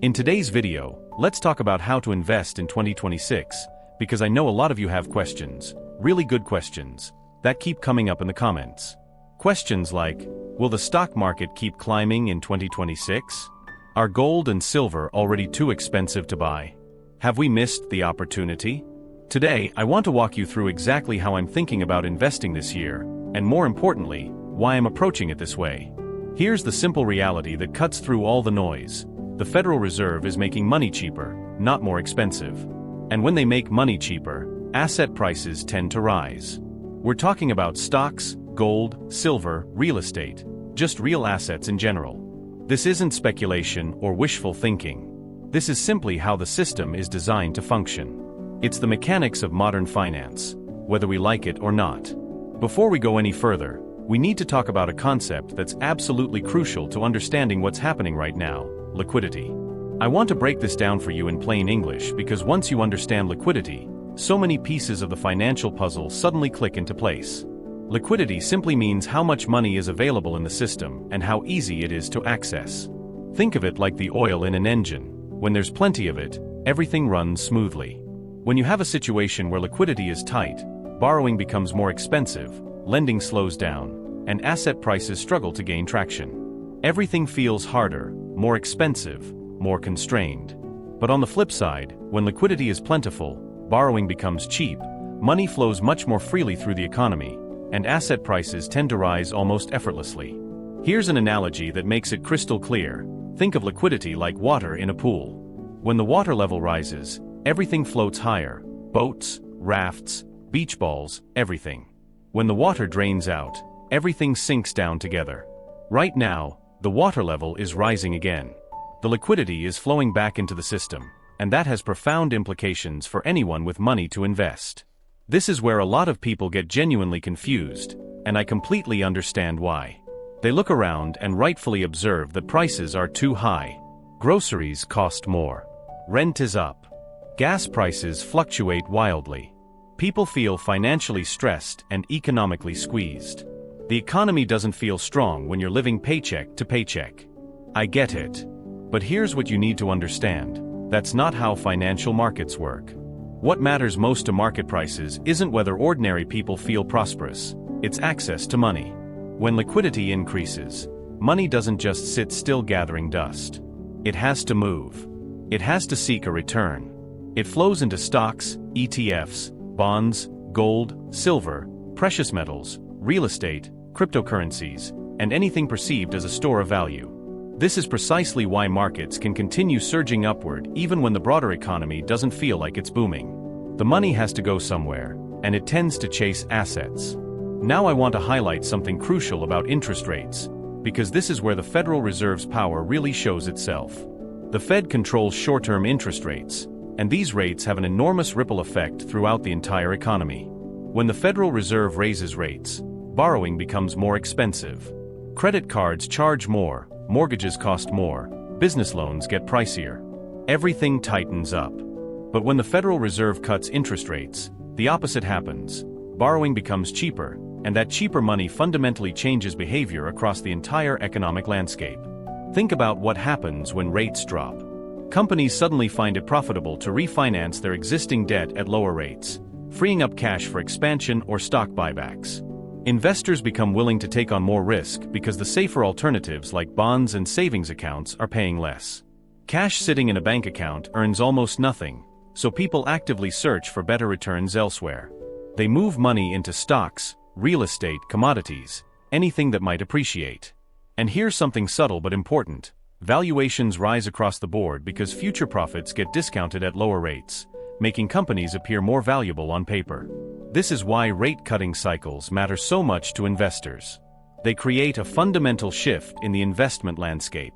In today's video, let's talk about how to invest in 2026, because I know a lot of you have questions, really good questions, that keep coming up in the comments. Questions like, will the stock market keep climbing in 2026? Are gold and silver already too expensive to buy? Have we missed the opportunity? Today, I want to walk you through exactly how I'm thinking about investing this year, and more importantly, why I'm approaching it this way. Here's the simple reality that cuts through all the noise. The Federal Reserve is making money cheaper, not more expensive. And when they make money cheaper, asset prices tend to rise. We're talking about stocks, gold, silver, real estate, just real assets in general. This isn't speculation or wishful thinking. This is simply how the system is designed to function. It's the mechanics of modern finance, whether we like it or not. Before we go any further, we need to talk about a concept that's absolutely crucial to understanding what's happening right now: liquidity. I want to break this down for you in plain English because once you understand liquidity, so many pieces of the financial puzzle suddenly click into place. Liquidity simply means how much money is available in the system and how easy it is to access. Think of it like the oil in an engine. When there's plenty of it, everything runs smoothly. When you have a situation where liquidity is tight, borrowing becomes more expensive, lending slows down, and asset prices struggle to gain traction. Everything feels harder, more expensive, more constrained. But on the flip side, when liquidity is plentiful, borrowing becomes cheap, money flows much more freely through the economy, and asset prices tend to rise almost effortlessly. Here's an analogy that makes it crystal clear. Think of liquidity like water in a pool. When the water level rises, everything floats higher: boats, rafts, beach balls, everything. When the water drains out, everything sinks down together. Right now, the water level is rising again. The liquidity is flowing back into the system, and that has profound implications for anyone with money to invest. This is where a lot of people get genuinely confused, and I completely understand why. They look around and rightfully observe that prices are too high. Groceries cost more. Rent is up. Gas prices fluctuate wildly. People feel financially stressed and economically squeezed. The economy doesn't feel strong when you're living paycheck to paycheck. I get it. But here's what you need to understand. That's not how financial markets work. What matters most to market prices isn't whether ordinary people feel prosperous, it's access to money. When liquidity increases, money doesn't just sit still gathering dust. It has to move. It has to seek a return. It flows into stocks, ETFs, bonds, gold, silver, precious metals, real estate, cryptocurrencies, and anything perceived as a store of value. This is precisely why markets can continue surging upward even when the broader economy doesn't feel like it's booming. The money has to go somewhere, and it tends to chase assets. Now I want to highlight something crucial about interest rates, because this is where the Federal Reserve's power really shows itself. The Fed controls short-term interest rates, and these rates have an enormous ripple effect throughout the entire economy. When the Federal Reserve raises rates, borrowing becomes more expensive. Credit cards charge more, mortgages cost more, business loans get pricier. Everything tightens up. But when the Federal Reserve cuts interest rates, the opposite happens. Borrowing becomes cheaper, and that cheaper money fundamentally changes behavior across the entire economic landscape. Think about what happens when rates drop. Companies suddenly find it profitable to refinance their existing debt at lower rates, freeing up cash for expansion or stock buybacks. Investors become willing to take on more risk because the safer alternatives like bonds and savings accounts are paying less. Cash sitting in a bank account earns almost nothing, so people actively search for better returns elsewhere. They move money into stocks, real estate, commodities, anything that might appreciate. And here's something subtle but important. Valuations rise across the board because future profits get discounted at lower rates, making companies appear more valuable on paper. This is why rate-cutting cycles matter so much to investors. They create a fundamental shift in the investment landscape.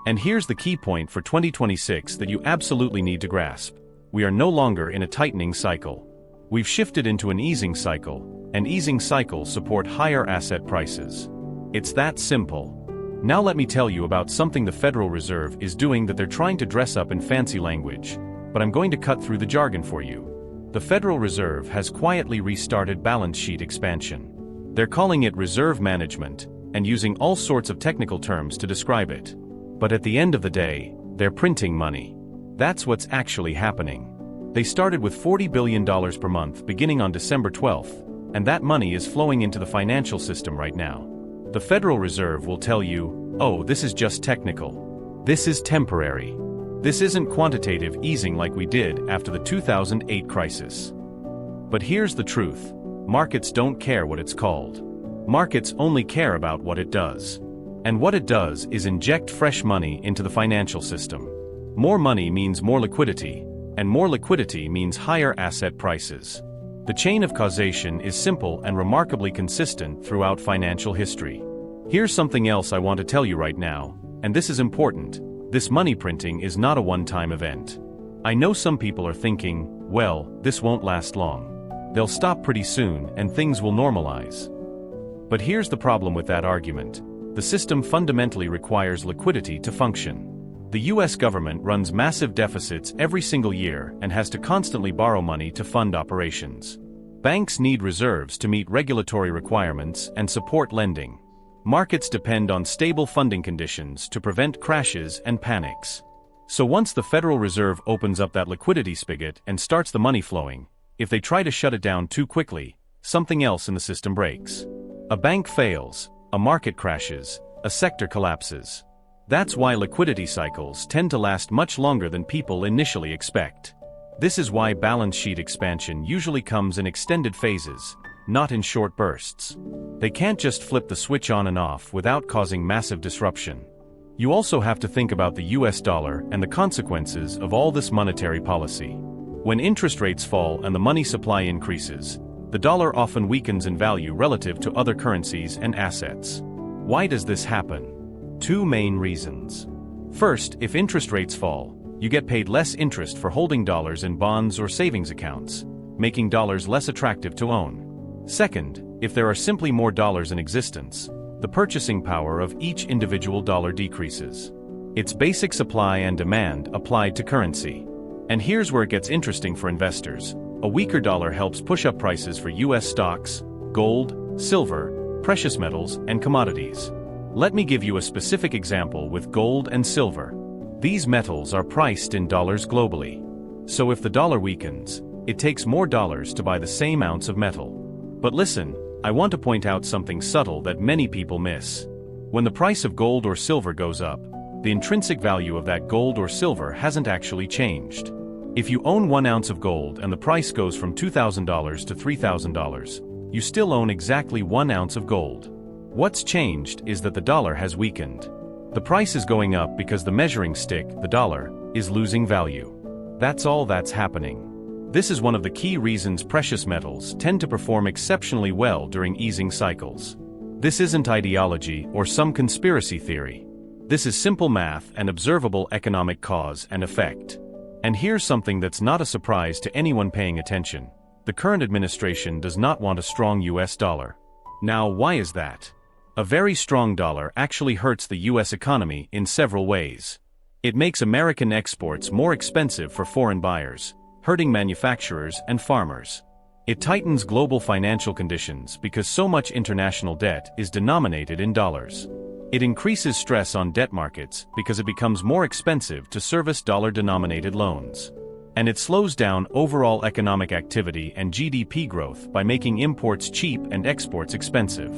And here's the key point for 2026 that you absolutely need to grasp. We are no longer in a tightening cycle. We've shifted into an easing cycle, and easing cycles support higher asset prices. It's that simple. Now let me tell you about something the Federal Reserve is doing that they're trying to dress up in fancy language, but I'm going to cut through the jargon for you. The Federal Reserve has quietly restarted balance sheet expansion. They're calling it reserve management, and using all sorts of technical terms to describe it. But at the end of the day, They're printing money. That's what's actually happening. They started with $40 billion per month beginning on December 12th, and that money is flowing into the financial system right now. The Federal Reserve will tell you, oh, this is just technical. This is temporary. This isn't quantitative easing like we did after the 2008 crisis. But here's the truth. Markets don't care what it's called. Markets only care about what it does. And what it does is inject fresh money into the financial system. More money means more liquidity, and more liquidity means higher asset prices. The chain of causation is simple and remarkably consistent throughout financial history. Here's something else I want to tell you right now, and this is important. This money printing is not a one-time event. I know some people are thinking, well, this won't last long. They'll stop pretty soon and things will normalize. But here's the problem with that argument. The system fundamentally requires liquidity to function. The US government runs massive deficits every single year and has to constantly borrow money to fund operations. Banks need reserves to meet regulatory requirements and support lending. Markets depend on stable funding conditions to prevent crashes and panics. So once the Federal Reserve opens up that liquidity spigot and starts the money flowing, if they try to shut it down too quickly, something else in the system breaks. A bank fails, a market crashes, a sector collapses. That's why liquidity cycles tend to last much longer than people initially expect. This is why balance sheet expansion usually comes in extended phases, not in short bursts. They can't just flip the switch on and off without causing massive disruption. You also have to think about the US dollar and the consequences of all this monetary policy. When interest rates fall and the money supply increases, the dollar often weakens in value relative to other currencies and assets. Why does this happen? Two main reasons. First, if interest rates fall, you get paid less interest for holding dollars in bonds or savings accounts, making dollars less attractive to own. Second, if there are simply more dollars in existence, the purchasing power of each individual dollar decreases. It's basic supply and demand applied to currency. And here's where it gets interesting for investors. A weaker dollar helps push up prices for US stocks, gold, silver, precious metals, and commodities. Let me give you a specific example with gold and silver. These metals are priced in dollars globally. So if the dollar weakens, it takes more dollars to buy the same ounce of metal. But listen, I want to point out something subtle that many people miss. When the price of gold or silver goes up, the intrinsic value of that gold or silver hasn't actually changed. If you own 1 ounce of gold and the price goes from $2,000 to $3,000, you still own exactly 1 ounce of gold. What's changed is that the dollar has weakened. The price is going up because the measuring stick, the dollar, is losing value. That's all that's happening. This is one of the key reasons precious metals tend to perform exceptionally well during easing cycles. This isn't ideology or some conspiracy theory. This is simple math and observable economic cause and effect. And here's something that's not a surprise to anyone paying attention. The current administration does not want a strong US dollar. Now, why is that? A very strong dollar actually hurts the US economy in several ways. It makes American exports more expensive for foreign buyers, hurting manufacturers and farmers. It tightens global financial conditions because so much international debt is denominated in dollars. It increases stress on debt markets because it becomes more expensive to service dollar-denominated loans. And it slows down overall economic activity and GDP growth by making imports cheap and exports expensive.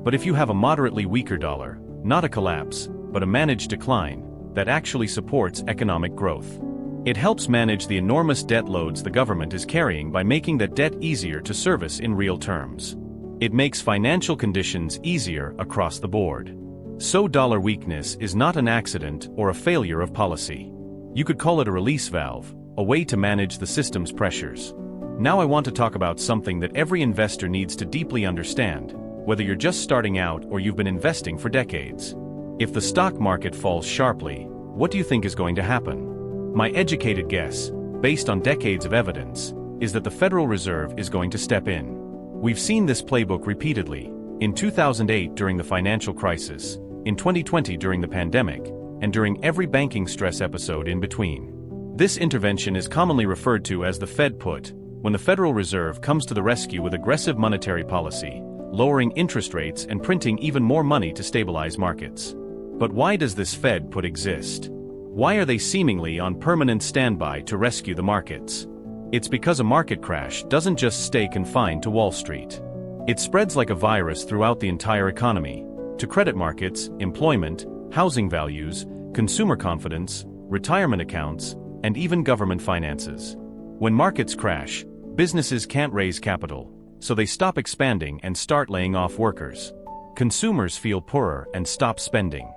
But if you have a moderately weaker dollar, not a collapse, but a managed decline, that actually supports economic growth. It helps manage the enormous debt loads the government is carrying by making that debt easier to service in real terms. It makes financial conditions easier across the board. So dollar weakness is not an accident or a failure of policy. You could call it a release valve, a way to manage the system's pressures. Now I want to talk about something that every investor needs to deeply understand, whether you're just starting out or you've been investing for decades. If the stock market falls sharply, what do you think is going to happen? My educated guess, based on decades of evidence, is that the Federal Reserve is going to step in. We've seen this playbook repeatedly, in 2008 during the financial crisis, in 2020 during the pandemic, and during every banking stress episode in between. This intervention is commonly referred to as the Fed put, when the Federal Reserve comes to the rescue with aggressive monetary policy, lowering interest rates and printing even more money to stabilize markets. But why does this Fed put exist? Why are they seemingly on permanent standby to rescue the markets? It's because a market crash doesn't just stay confined to Wall Street. It spreads like a virus throughout the entire economy, to credit markets, employment, housing values, consumer confidence, retirement accounts, and even government finances. When markets crash, businesses can't raise capital, so they stop expanding and start laying off workers. Consumers feel poorer and stop spending.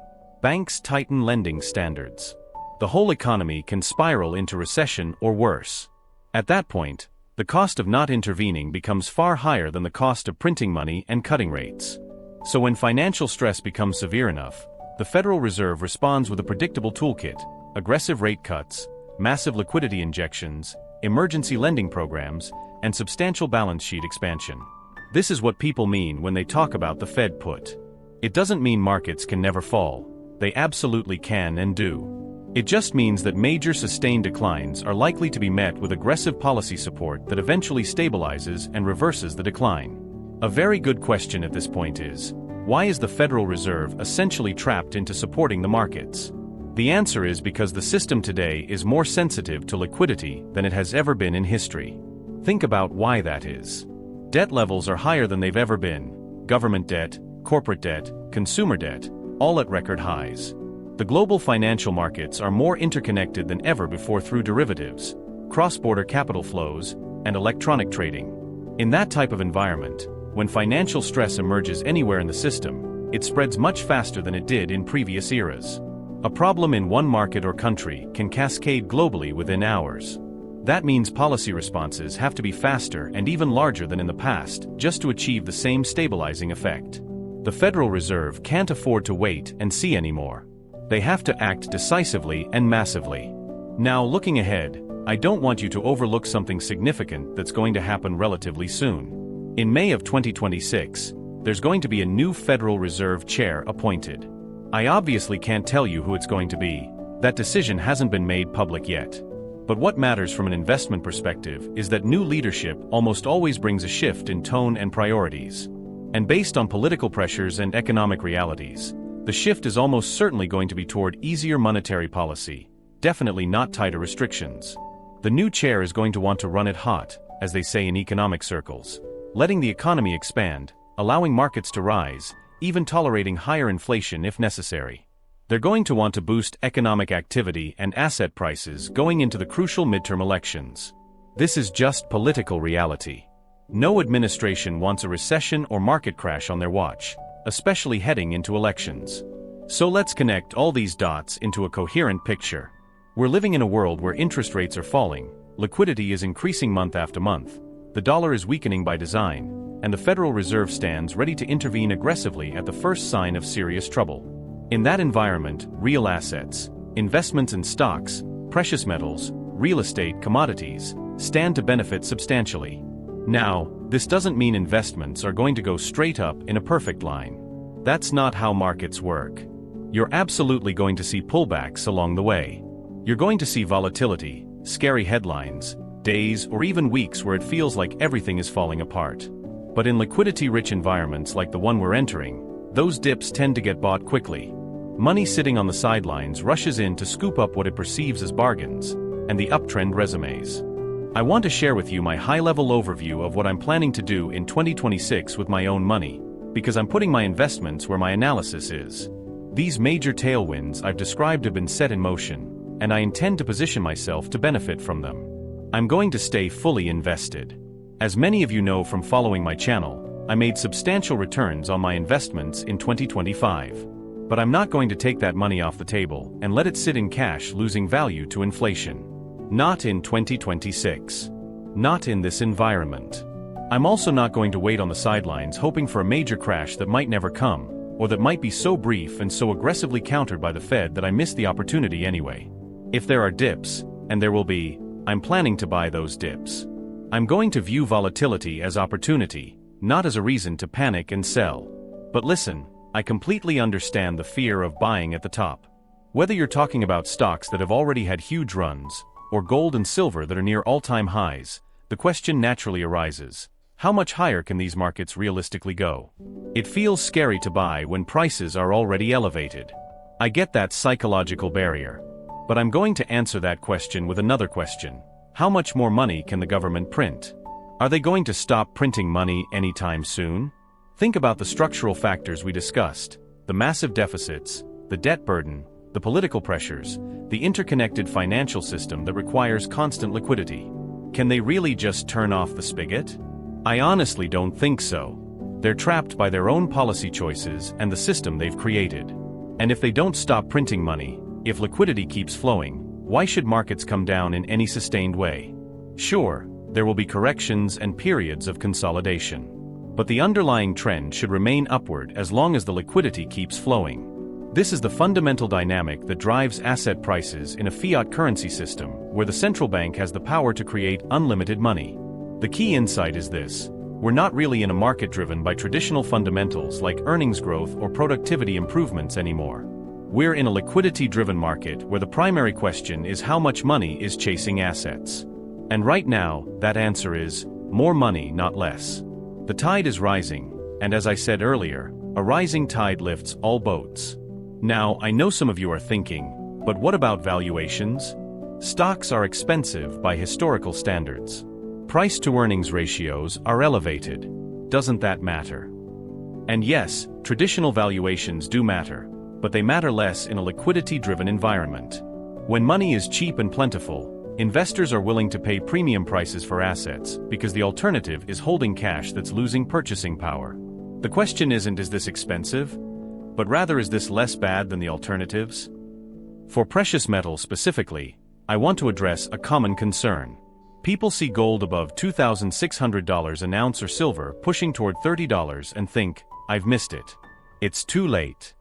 Banks tighten lending standards. The whole economy can spiral into recession or worse. At that point, the cost of not intervening becomes far higher than the cost of printing money and cutting rates. So when financial stress becomes severe enough, the Federal Reserve responds with a predictable toolkit: aggressive rate cuts, massive liquidity injections, emergency lending programs, and substantial balance sheet expansion. This is what people mean when they talk about the Fed put. It doesn't mean markets can never fall. They absolutely can and do. It just means that major sustained declines are likely to be met with aggressive policy support that eventually stabilizes and reverses the decline. A very good question at this point is, why is the Federal Reserve essentially trapped into supporting the markets? The answer is because the system today is more sensitive to liquidity than it has ever been in history. Think about why that is. Debt levels are higher than they've ever been. Government debt, corporate debt, consumer debt, all at record highs. The global financial markets are more interconnected than ever before through derivatives, cross-border capital flows, and electronic trading. In that type of environment, when financial stress emerges anywhere in the system, it spreads much faster than it did in previous eras. A problem in one market or country can cascade globally within hours. That means policy responses have to be faster and even larger than in the past just to achieve the same stabilizing effect. The Federal Reserve can't afford to wait and see anymore. They have to act decisively and massively. Now, looking ahead, I don't want you to overlook something significant that's going to happen relatively soon. In May of 2026, there's going to be a new Federal Reserve chair appointed. I obviously can't tell you who it's going to be. That decision hasn't been made public yet. But what matters from an investment perspective is that new leadership almost always brings a shift in tone and priorities. And based on political pressures and economic realities, the shift is almost certainly going to be toward easier monetary policy, definitely not tighter restrictions. The new chair is going to want to run it hot, as they say in economic circles, letting the economy expand, allowing markets to rise, even tolerating higher inflation if necessary. They're going to want to boost economic activity and asset prices going into the crucial midterm elections. This is just political reality. No administration wants a recession or market crash on their watch, especially heading into elections. So let's connect all these dots into a coherent picture. We're living in a world where interest rates are falling, liquidity is increasing month after month, the dollar is weakening by design, and the Federal Reserve stands ready to intervene aggressively at the first sign of serious trouble. In that environment, real assets, investments in stocks, precious metals, real estate, commodities, stand to benefit substantially. Now, this doesn't mean investments are going to go straight up in a perfect line. That's not how markets work. You're absolutely going to see pullbacks along the way. You're going to see volatility, scary headlines, days or even weeks where it feels like everything is falling apart. But in liquidity-rich environments like the one we're entering, those dips tend to get bought quickly. Money sitting on the sidelines rushes in to scoop up what it perceives as bargains, and the uptrend resumes. I want to share with you my high-level overview of what I'm planning to do in 2026 with my own money, because I'm putting my investments where my analysis is. These major tailwinds I've described have been set in motion, and I intend to position myself to benefit from them. I'm going to stay fully invested. As many of you know from following my channel, I made substantial returns on my investments in 2025. But I'm not going to take that money off the table and let it sit in cash losing value to inflation. Not in 2026. Not in this environment. I'm also not going to wait on the sidelines hoping for a major crash that might never come, or that might be so brief and so aggressively countered by the Fed that I miss the opportunity anyway. If there are dips, and there will be, I'm planning to buy those dips. I'm going to view volatility as opportunity, not as a reason to panic and sell. But listen, I completely understand the fear of buying at the top. Whether you're talking about stocks that have already had huge runs, or gold and silver that are near all-time highs, the question naturally arises: how much higher can these markets realistically go? It feels scary to buy when prices are already elevated. I get that psychological barrier. But I'm going to answer that question with another question. How much more money can the government print? Are they going to stop printing money anytime soon? Think about the structural factors we discussed: the massive deficits, the debt burden, the political pressures, the interconnected financial system that requires constant liquidity. Can they really just turn off the spigot? I honestly don't think so. They're trapped by their own policy choices and the system they've created. And if they don't stop printing money, if liquidity keeps flowing, why should markets come down in any sustained way? Sure, there will be corrections and periods of consolidation. But the underlying trend should remain upward as long as the liquidity keeps flowing. This is the fundamental dynamic that drives asset prices in a fiat currency system, where the central bank has the power to create unlimited money. The key insight is this: we're not really in a market driven by traditional fundamentals like earnings growth or productivity improvements anymore. We're in a liquidity-driven market where the primary question is how much money is chasing assets. And right now, that answer is more money, not less. The tide is rising, and as I said earlier, a rising tide lifts all boats. Now, I know some of you are thinking, but what about valuations? Stocks are expensive by historical standards. Price-to-earnings ratios are elevated. Doesn't that matter? And yes, traditional valuations do matter, but they matter less in a liquidity-driven environment. When money is cheap and plentiful, investors are willing to pay premium prices for assets because the alternative is holding cash that's losing purchasing power. The question isn't, is this expensive? But rather, is this less bad than the alternatives? For precious metals specifically, I want to address a common concern. People see gold above $2,600 an ounce or silver pushing toward $30 and think, I've missed it. It's too late.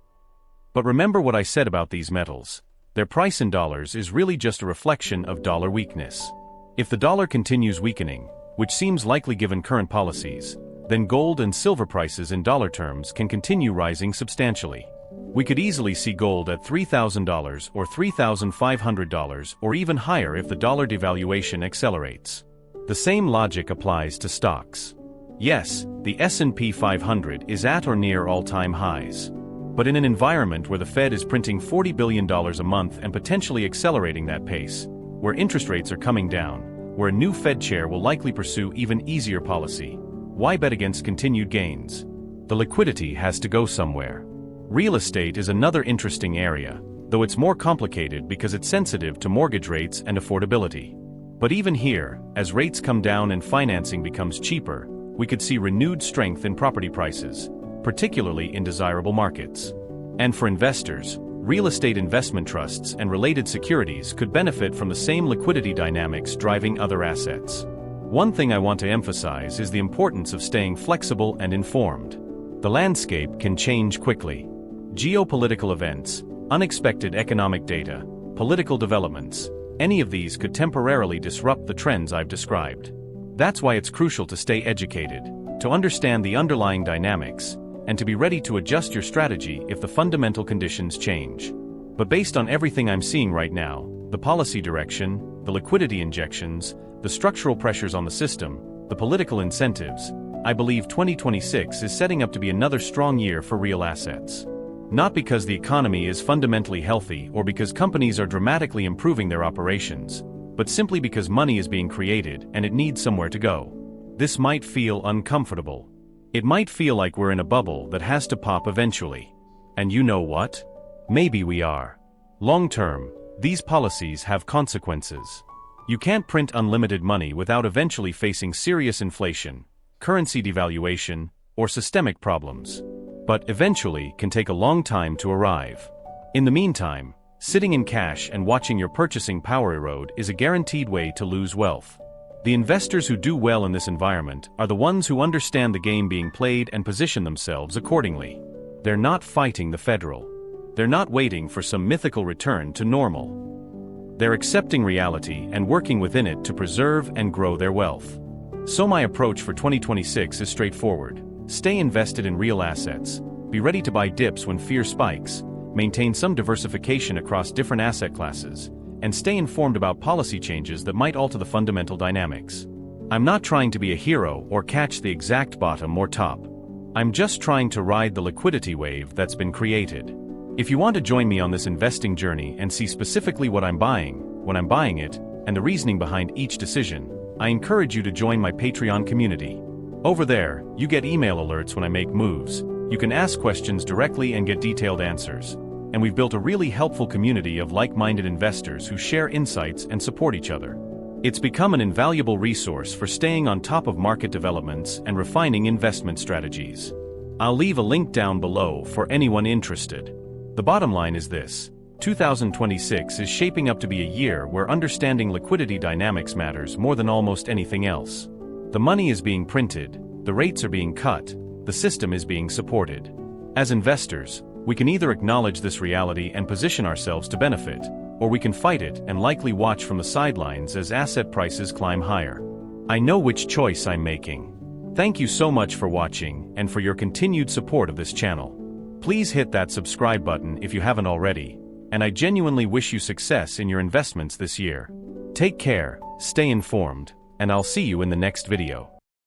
But remember what I said about these metals. Their price in dollars is really just a reflection of dollar weakness. If the dollar continues weakening, which seems likely given current policies, then gold and silver prices in dollar terms can continue rising substantially. We could easily see gold at $3,000 or $3,500 or even higher if the dollar devaluation accelerates. The same logic applies to stocks. Yes, the S&P 500 is at or near all-time highs. But in an environment where the Fed is printing $40 billion a month and potentially accelerating that pace, where interest rates are coming down, where a new Fed chair will likely pursue even easier policy, why bet against continued gains? The liquidity has to go somewhere. Real estate is another interesting area, though it's more complicated because it's sensitive to mortgage rates and affordability. But even here, as rates come down and financing becomes cheaper, we could see renewed strength in property prices, particularly in desirable markets. And for investors, real estate investment trusts and related securities could benefit from the same liquidity dynamics driving other assets. One thing I want to emphasize is the importance of staying flexible and informed. The landscape can change quickly. Geopolitical events, unexpected economic data, political developments, any of these could temporarily disrupt the trends I've described. That's why it's crucial to stay educated, to understand the underlying dynamics, and to be ready to adjust your strategy if the fundamental conditions change. But based on everything I'm seeing right now, the policy direction, the liquidity injections, the structural pressures on the system, the political incentives, I believe 2026 is setting up to be another strong year for real assets. Not because the economy is fundamentally healthy or because companies are dramatically improving their operations, but simply because money is being created and it needs somewhere to go. This might feel uncomfortable. It might feel like we're in a bubble that has to pop eventually. And you know what? Maybe we are. Long term, these policies have consequences. You can't print unlimited money without eventually facing serious inflation, currency devaluation, or systemic problems. But eventually can take a long time to arrive. In the meantime, sitting in cash and watching your purchasing power erode is a guaranteed way to lose wealth. The investors who do well in this environment are the ones who understand the game being played and position themselves accordingly. They're not fighting the federal. They're not waiting for some mythical return to normal. They're accepting reality and working within it to preserve and grow their wealth. So my approach for 2026 is straightforward. Stay invested in real assets, be ready to buy dips when fear spikes, maintain some diversification across different asset classes, and stay informed about policy changes that might alter the fundamental dynamics. I'm not trying to be a hero or catch the exact bottom or top. I'm just trying to ride the liquidity wave that's been created. If you want to join me on this investing journey and see specifically what I'm buying, when I'm buying it, and the reasoning behind each decision, I encourage you to join my Patreon community. Over there, you get email alerts when I make moves, you can ask questions directly and get detailed answers. And we've built a really helpful community of like-minded investors who share insights and support each other. It's become an invaluable resource for staying on top of market developments and refining investment strategies. I'll leave a link down below for anyone interested. The bottom line is this: 2026 is shaping up to be a year where understanding liquidity dynamics matters more than almost anything else. The money is being printed, the rates are being cut, the system is being supported. As investors, we can either acknowledge this reality and position ourselves to benefit, or we can fight it and likely watch from the sidelines as asset prices climb higher. I know which choice I'm making. Thank you so much for watching and for your continued support of this channel. Please hit that subscribe button if you haven't already, and I genuinely wish you success in your investments this year. Take care, stay informed, and I'll see you in the next video.